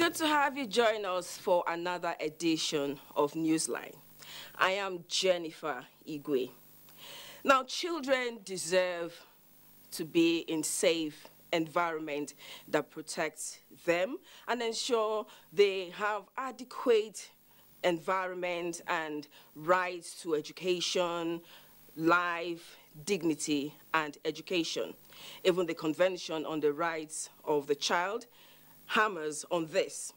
Good to have you join us for another edition of Newsline. I am Jennifer Igwe. Now, children deserve to be in safe environment that protects them and ensure they have adequate environment and rights to education, life, dignity, and education. Even the Convention on the Rights of the Child hammers on this.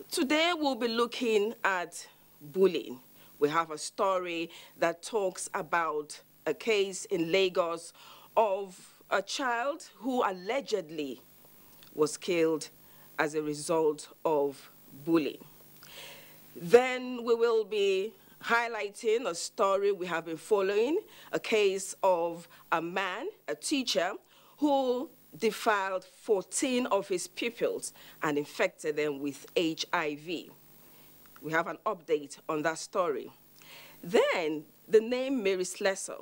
Today we'll be looking at bullying. We have a story that talks about a case in Lagos of a child who allegedly was killed as a result of bullying. Then we will be highlighting a story we have been following, a case of a man, a teacher, who defiled 14 of his pupils and infected them with HIV. We have an update on that story. Then, the name Mary Slessor.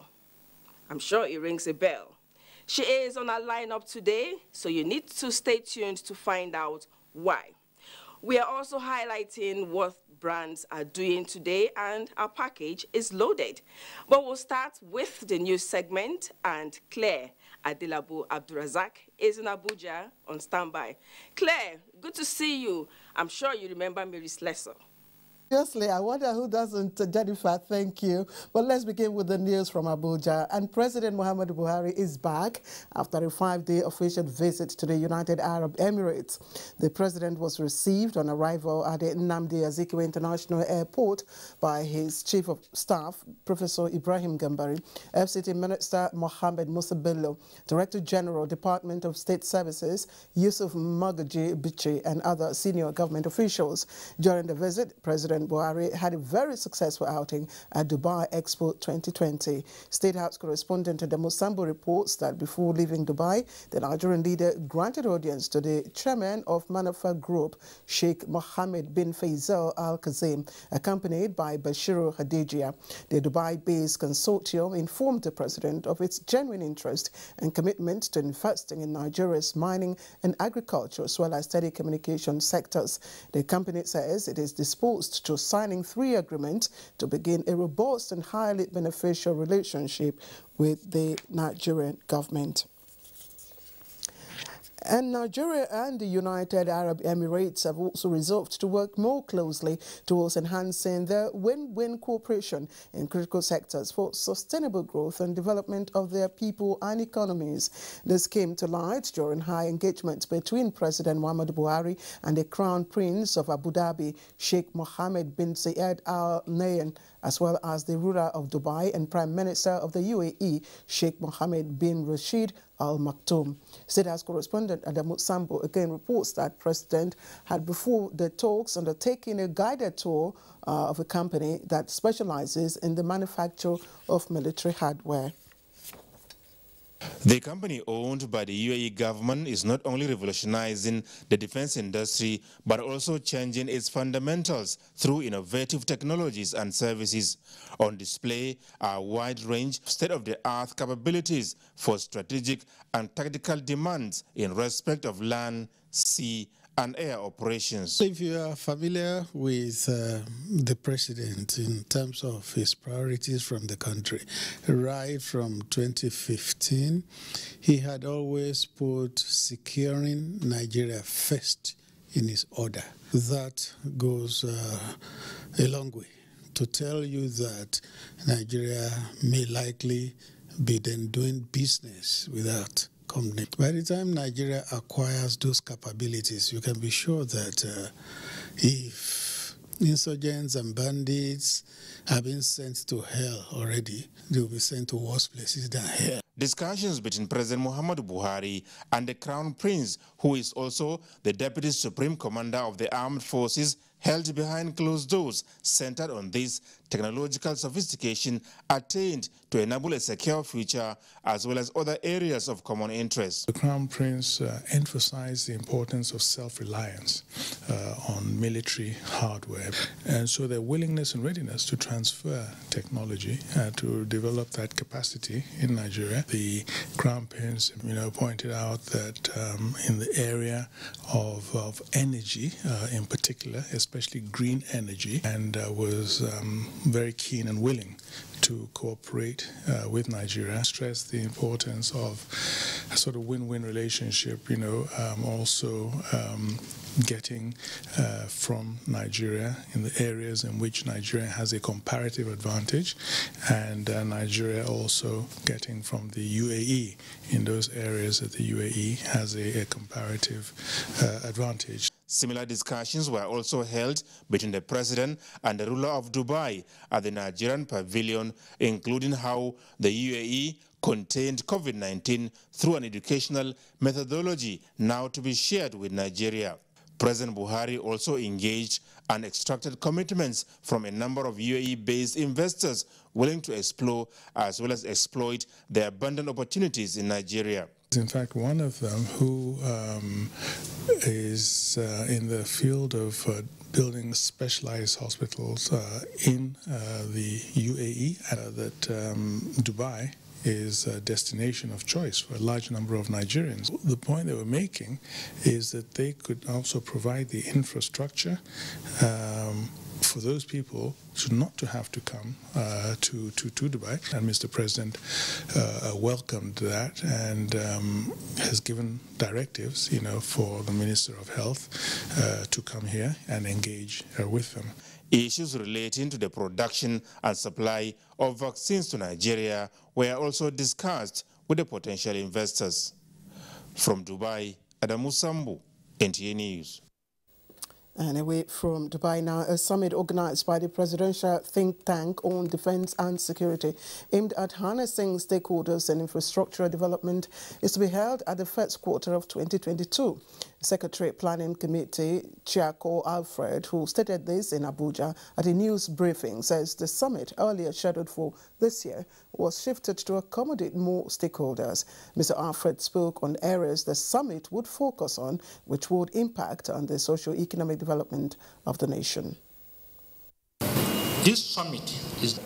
I'm sure it rings a bell. She is on our lineup today, so you need to stay tuned to find out why. We are also highlighting what brands are doing today, and our package is loaded. But we'll start with the news segment, and Claire Adilabu Abdurazak is in Abuja on standby. Claire, good to see you. I'm sure you remember Mary Slessor. Seriously, I wonder who doesn't. Jennifer, thank you. But let's begin with the news from Abuja. And President Muhammadu Buhari is back after a 5-day official visit to the United Arab Emirates. The president was received on arrival at the Nnamdi Azikiwe International Airport by his chief of staff, Professor Ibrahim Gambari, FCT Minister Mohammed Musa Bello, Director General, Department of State Services, Yusuf Magaji Bichi, and other senior government officials. During the visit, President Buhari had a very successful outing at Dubai Expo 2020. State House correspondent the Musambo reports that before leaving Dubai, the Nigerian leader granted audience to the chairman of Manafah Group, Sheikh Mohammed bin Faisal Al Kazim, accompanied by Bashiru Hadijia. The Dubai-based consortium informed the president of its genuine interest and commitment to investing in Nigeria's mining and agriculture as well as telecommunication sectors. The company says it is disposed to signing 3 agreements to begin a robust and highly beneficial relationship with the Nigerian government. And Nigeria and the United Arab Emirates have also resolved to work more closely towards enhancing their win-win cooperation in critical sectors for sustainable growth and development of their people and economies. This came to light during high engagement between President Muhammadu Buhari and the Crown Prince of Abu Dhabi, Sheikh Mohammed bin Zayed Al Nahyan, as well as the ruler of Dubai and Prime Minister of the UAE, Sheikh Mohammed bin Rashid Al Maktoum. State House correspondent Adamu Sambo again reports that President had before the talks undertaken a guided tour of a company that specializes in the manufacture of military hardware. The company owned by the UAE government is not only revolutionizing the defense industry, but also changing its fundamentals through innovative technologies and services. On display are a wide range of state-of-the-art capabilities for strategic and tactical demands in respect of land, sea, and air operations. If you are familiar with the president in terms of his priorities from the country, right from 2015, he had always put securing Nigeria first in his order. That goes a long way to tell you that Nigeria may likely be then doing business without company. By the time Nigeria acquires those capabilities, you can be sure that if insurgents and bandits have been sent to hell already, they will be sent to worse places than hell. Discussions between President Muhammadu Buhari and the Crown Prince, who is also the Deputy Supreme Commander of the Armed Forces, held behind closed doors, centered on this technological sophistication attained to enable a secure future as well as other areas of common interest. The Crown Prince emphasized the importance of self-reliance on military hardware, and so their willingness and readiness to transfer technology to develop that capacity in Nigeria. The Crown Prince, pointed out that in the area of energy, in particular, especially green energy, and was very keen and willing to cooperate with Nigeria. Stressed the importance of a sort of win-win relationship, also getting from Nigeria in the areas in which Nigeria has a comparative advantage, and Nigeria also getting from the UAE in those areas that the UAE has a comparative advantage. Similar discussions were also held between the president and the ruler of Dubai at the Nigerian pavilion, including how the UAE contained COVID-19 through an educational methodology now to be shared with Nigeria. President Buhari also engaged and extracted commitments from a number of UAE-based investors willing to explore as well as exploit the abundant opportunities in Nigeria. In fact, one of them who is in the field of building specialized hospitals in the UAE, that Dubai is a destination of choice for a large number of Nigerians. The point they were making is that they could also provide the infrastructure for those people not to have to come to Dubai. And Mr. President welcomed that and has given directives, for the Minister of Health to come here and engage with them. Issues relating to the production and supply of vaccines to Nigeria were also discussed with the potential investors. From Dubai, Adamu Sambu, NTA News. And away from Dubai now, a summit organized by the Presidential Think Tank on Defense and Security aimed at harnessing stakeholders and infrastructural development is to be held at the first quarter of 2022. Secretary Planning Committee Chiako Alfred, who stated this in Abuja at a news briefing, says the summit, earlier scheduled for this year, was shifted to accommodate more stakeholders. Mr. Alfred spoke on areas the summit would focus on, which would impact on the socio-economic development of the nation. This summit is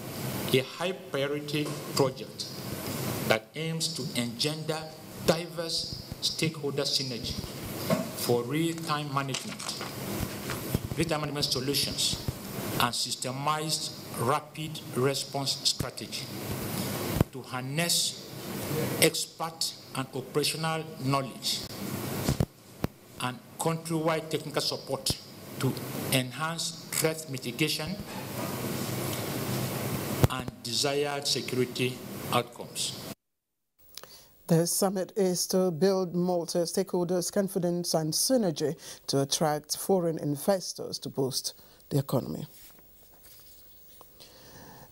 a high-priority project that aims to engender diverse stakeholder synergy for real-time management solutions, and systemized rapid response strategy to harness expert and operational knowledge and countrywide technical support to enhance threat mitigation and desired security outcomes. The summit is to build multi-stakeholders' confidence and synergy to attract foreign investors to boost the economy.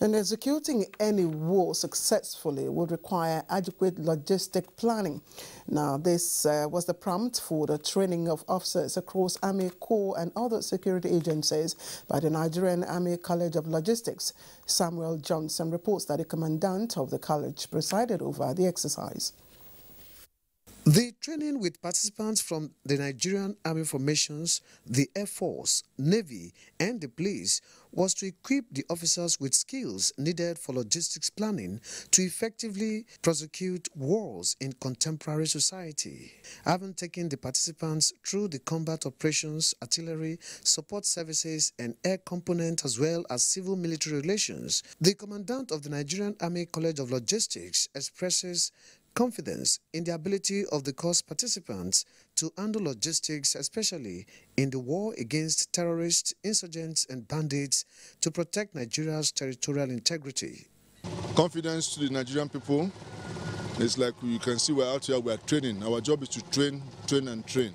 And executing any war successfully would require adequate logistic planning. Now, this was the prompt for the training of officers across Army Corps and other security agencies by the Nigerian Army College of Logistics. Samuel Johnson reports that the commandant of the college presided over the exercise. The training with participants from the Nigerian Army formations, the Air Force, Navy and the police was to equip the officers with skills needed for logistics planning to effectively prosecute wars in contemporary society. Having taken the participants through the combat operations, artillery, support services and air component as well as civil-military relations, the commandant of the Nigerian Army College of Logistics expresses confidence in the ability of the course participants to handle logistics, especially in the war against terrorists, insurgents and bandits, to protect Nigeria's territorial integrity. Confidence to the Nigerian people. It's like you can see we're out here, we're training. Our job is to train, train and train.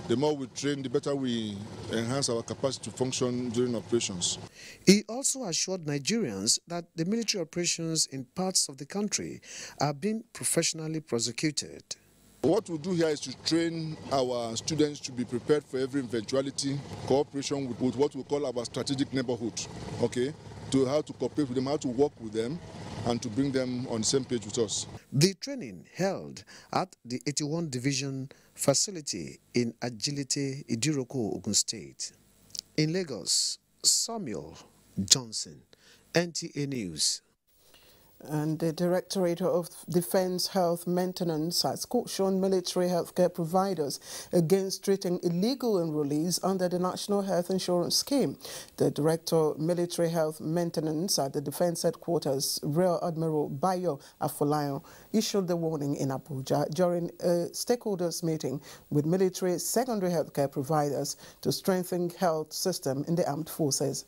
The more we train, the better we enhance our capacity to function during operations. He also assured Nigerians that the military operations in parts of the country are being professionally prosecuted. What we do here is to train our students to be prepared for every eventuality, cooperation with what we call our strategic neighborhood. Okay? to how to cooperate with them, how to work with them, and to bring them on the same page with us. The training held at the 81 Division facility in Agility, Idiroko, Ogun State. In Lagos, Samuel Johnson, NTA News. And the Directorate of Defense Health Maintenance has cautioned military healthcare providers against treating illegal enrollees under the National Health Insurance Scheme. The Director of Military Health Maintenance at the Defense Headquarters, Rear Admiral Bayo Afolayan, issued the warning in Abuja during a stakeholders meeting with military secondary healthcare providers to strengthen health system in the armed forces.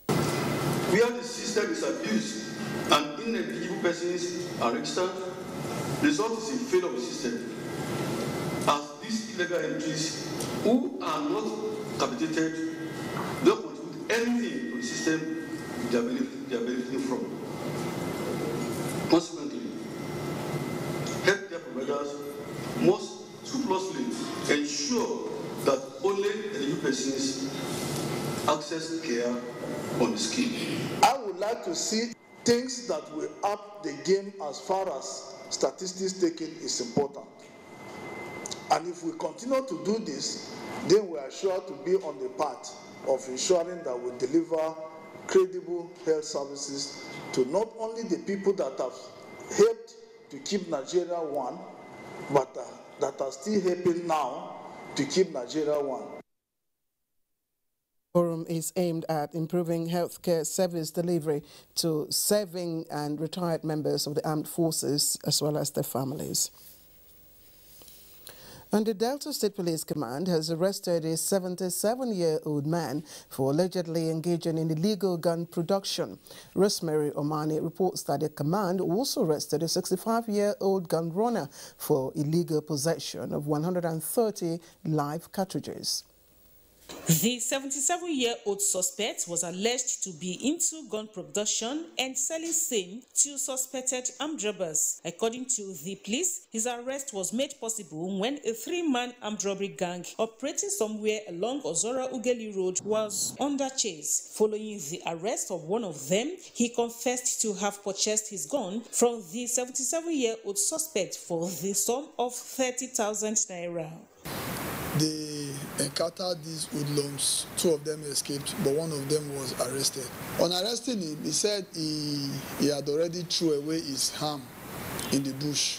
Where the system is abused and ineligible persons are registered, the result is a failure of the system, as these illegal entries who are not capitated don't contribute anything to the system they are benefiting from. Consequently, healthcare providers must scrupulously ensure that only eligible persons access care on the scheme. I would like to see things that will up the game as far as statistics taking is important. And if we continue to do this, then we are sure to be on the path of ensuring that we deliver credible health services to not only the people that have helped to keep Nigeria one, but that are still helping now to keep Nigeria one. Forum is aimed at improving healthcare service delivery to serving and retired members of the armed forces as well as their families. And the Delta State Police Command has arrested a 77-year-old man for allegedly engaging in illegal gun production. Rosemary Omani reports that the command also arrested a 65-year-old gun runner for illegal possession of 130 live cartridges. The 77-year-old suspect was alleged to be into gun production and selling same to suspected armed robbers. According to the police, his arrest was made possible when a 3-man armed robbery gang operating somewhere along Ozora Ugeli Road was under chase. Following the arrest of one of them, he confessed to have purchased his gun from the 77-year-old suspect for the sum of 30,000 naira. They encountered these hoodlums. 2 of them escaped, but 1 of them was arrested. On arresting him, he said he had already thrown away his arm in the bush.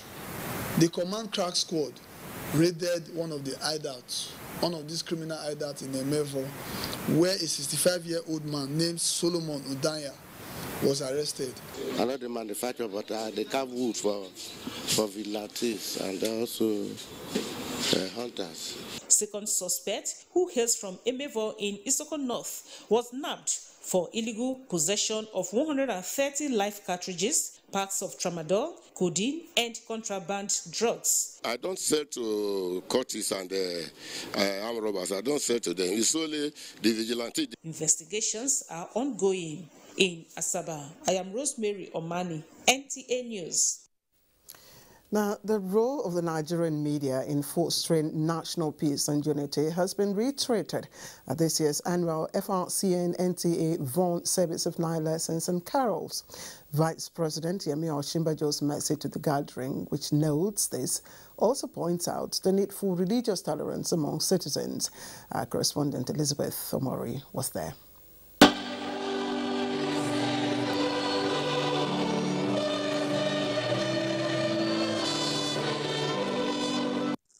The command crack squad raided one of the hideouts, one of these criminal hideouts in Emevo, where a 65-year-old man named Solomon Udanya was arrested. I know the manufacturer, but they carve wood for vigilantes and also hunters. Second suspect, who hails from Emevo in Isoko North, was nabbed for illegal possession of 130 live cartridges, packs of tramadol, codeine, and contraband drugs. I don't sell to courtiers and armed robbers. I don't sell to them. It's only the vigilante. Investigations are ongoing. In Asaba, I am Rosemary Omani, NTA News. Now, the role of the Nigerian media in fostering national peace and unity has been reiterated at this year's annual FRCN NTA Vaughan Service of 9 Lessons and Carols. Vice President Yemi Osinbajo's message to the gathering, which notes this, also points out the need for religious tolerance among citizens. Our correspondent Elizabeth Omori was there.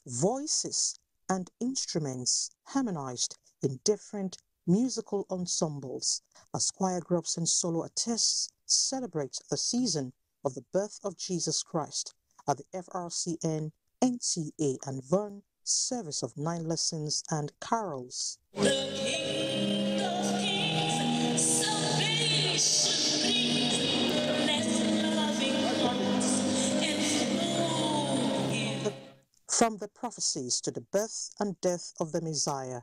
Voices and instruments harmonized in different musical ensembles as choir groups and solo artists celebrate the season of the birth of Jesus Christ at the FRCN, NTA and Vaughan Service of 9 Lessons and Carols. From the prophecies to the birth and death of the Messiah,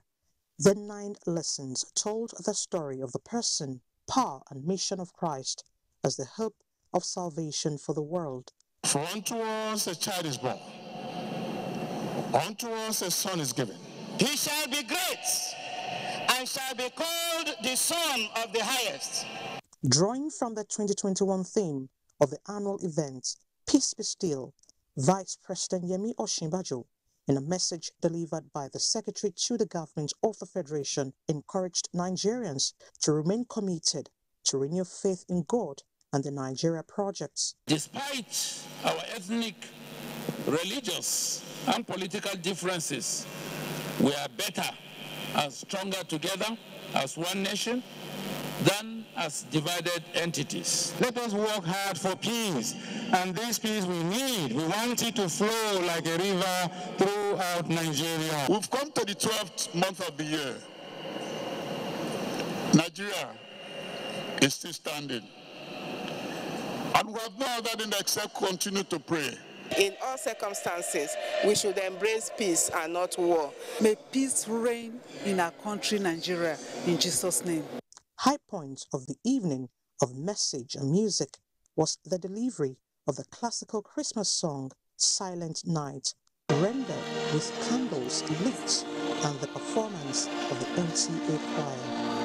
the 9 lessons told the story of the person, power, and mission of Christ as the hope of salvation for the world. For unto us a child is born, unto us a son is given. He shall be great, and shall be called the Son of the Highest. Drawing from the 2021 theme of the annual event, Peace Be Still, Vice President Yemi Osinbajo, in a message delivered by the Secretary to the government of the Federation, encouraged Nigerians to remain committed to renew faith in God and the Nigeria projects. Despite our ethnic, religious, and political differences, we are better and stronger together as one nation than as divided entities. Let us work hard for peace, and this peace we need. We want it to flow like a river throughout Nigeria. We've come to the 12th month of the year. Nigeria is still standing. And we have no other than except continue to pray. In all circumstances, we should embrace peace and not war. May peace reign in our country, Nigeria, in Jesus' name. High point of the evening of message and music was the delivery of the classical Christmas song, Silent Night, rendered with candles lit, and the performance of the NTA choir.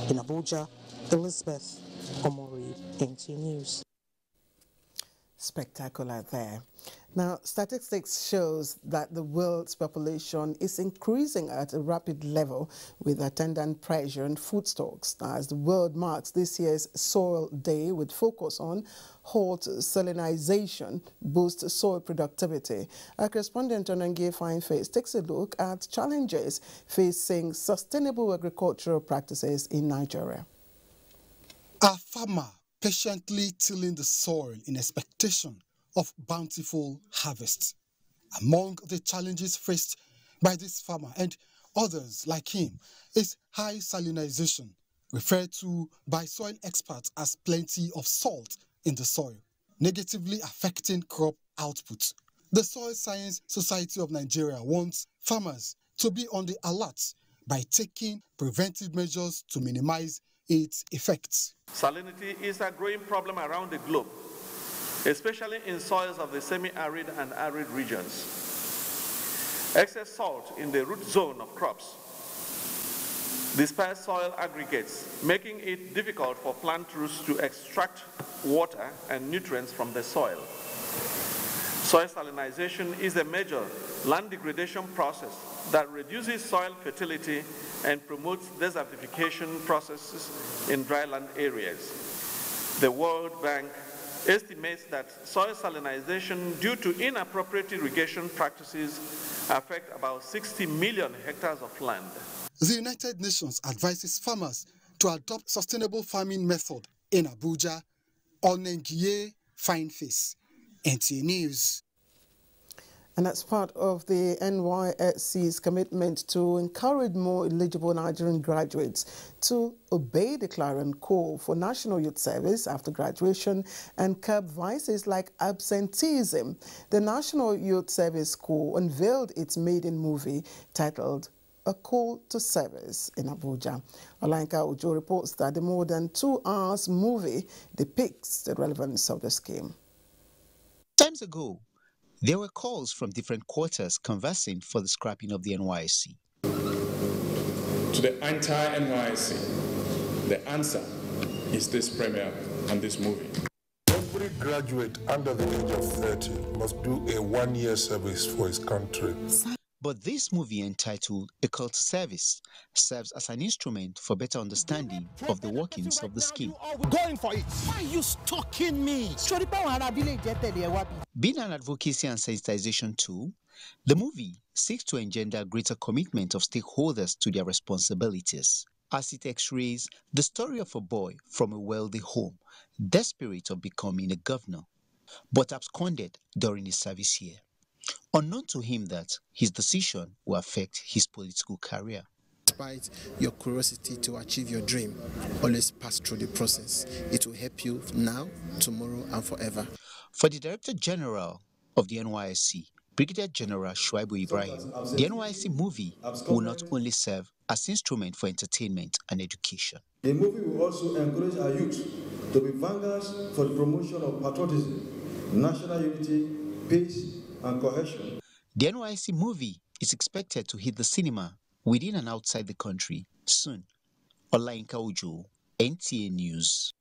In Abuja, Elizabeth Omori, NTA News. Spectacular there. Now, statistics shows that the world's population is increasing at a rapid level with attendant pressure on food stocks as the world marks this year's Soil Day with focus on hot salinization boosts soil productivity. Our correspondent on NTA Fineface takes a look at challenges facing sustainable agricultural practices in Nigeria. A farmer patiently tilling the soil in expectation of bountiful harvest. Among the challenges faced by this farmer and others like him is high salinization, referred to by soil experts as plenty of salt in the soil, negatively affecting crop output. The Soil Science Society of Nigeria wants farmers to be on the alert by taking preventive measures to minimize its effects. Salinity is a growing problem around the globe, especially in soils of the semi-arid and arid regions. Excess salt in the root zone of crops disperse soil aggregates, making it difficult for plant roots to extract water and nutrients from the soil. Soil salinization is a major land degradation process that reduces soil fertility and promotes desertification processes in dryland areas. The World Bank estimates that soil salinization due to inappropriate irrigation practices affect about 60 million hectares of land. The United Nations advises farmers to adopt sustainable farming method in Abuja. On NTA Fineface, NTA News. And that's part of the NYSC's commitment to encourage more eligible Nigerian graduates to obey the clarion call for National Youth Service after graduation and curb vices like absenteeism. The National Youth Service Corps unveiled its maiden movie titled A Call to Service in Abuja. Olanka Ujo reports that the more than 2 hours movie depicts the relevance of the scheme. Times ago, there were calls from different quarters conversing for the scrapping of the NYSC. To the entire NYSC, the answer is this premiere and this movie. Every graduate under the age of 30 must do a 1-year service for his country. But this movie, entitled A Call to Service, serves as an instrument for better understanding of the workings of the scheme. Going for it. Why are you stalking me? Being an advocacy and sensitization tool, the movie seeks to engender greater commitment of stakeholders to their responsibilities, as it x-rays the story of a boy from a wealthy home, desperate of becoming a governor, but absconded during his service year. Unknown to him that his decision will affect his political career. Despite your curiosity to achieve your dream, always pass through the process. It will help you now, tomorrow, and forever. For the Director General of the NYSC, Brigadier General Shuaibu Ibrahim, the NYSC movie will not only serve as instrument for entertainment and education. The movie will also encourage our youth to be vanguards for the promotion of patriotism, national unity, peace, and cohesion. The NYSC movie is expected to hit the cinema within and outside the country soon. Olainka Ojo, NTA News.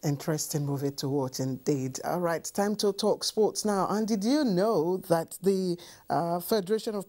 Interesting movie to watch indeed. All right, time to talk sports now. And did you know that the Federation of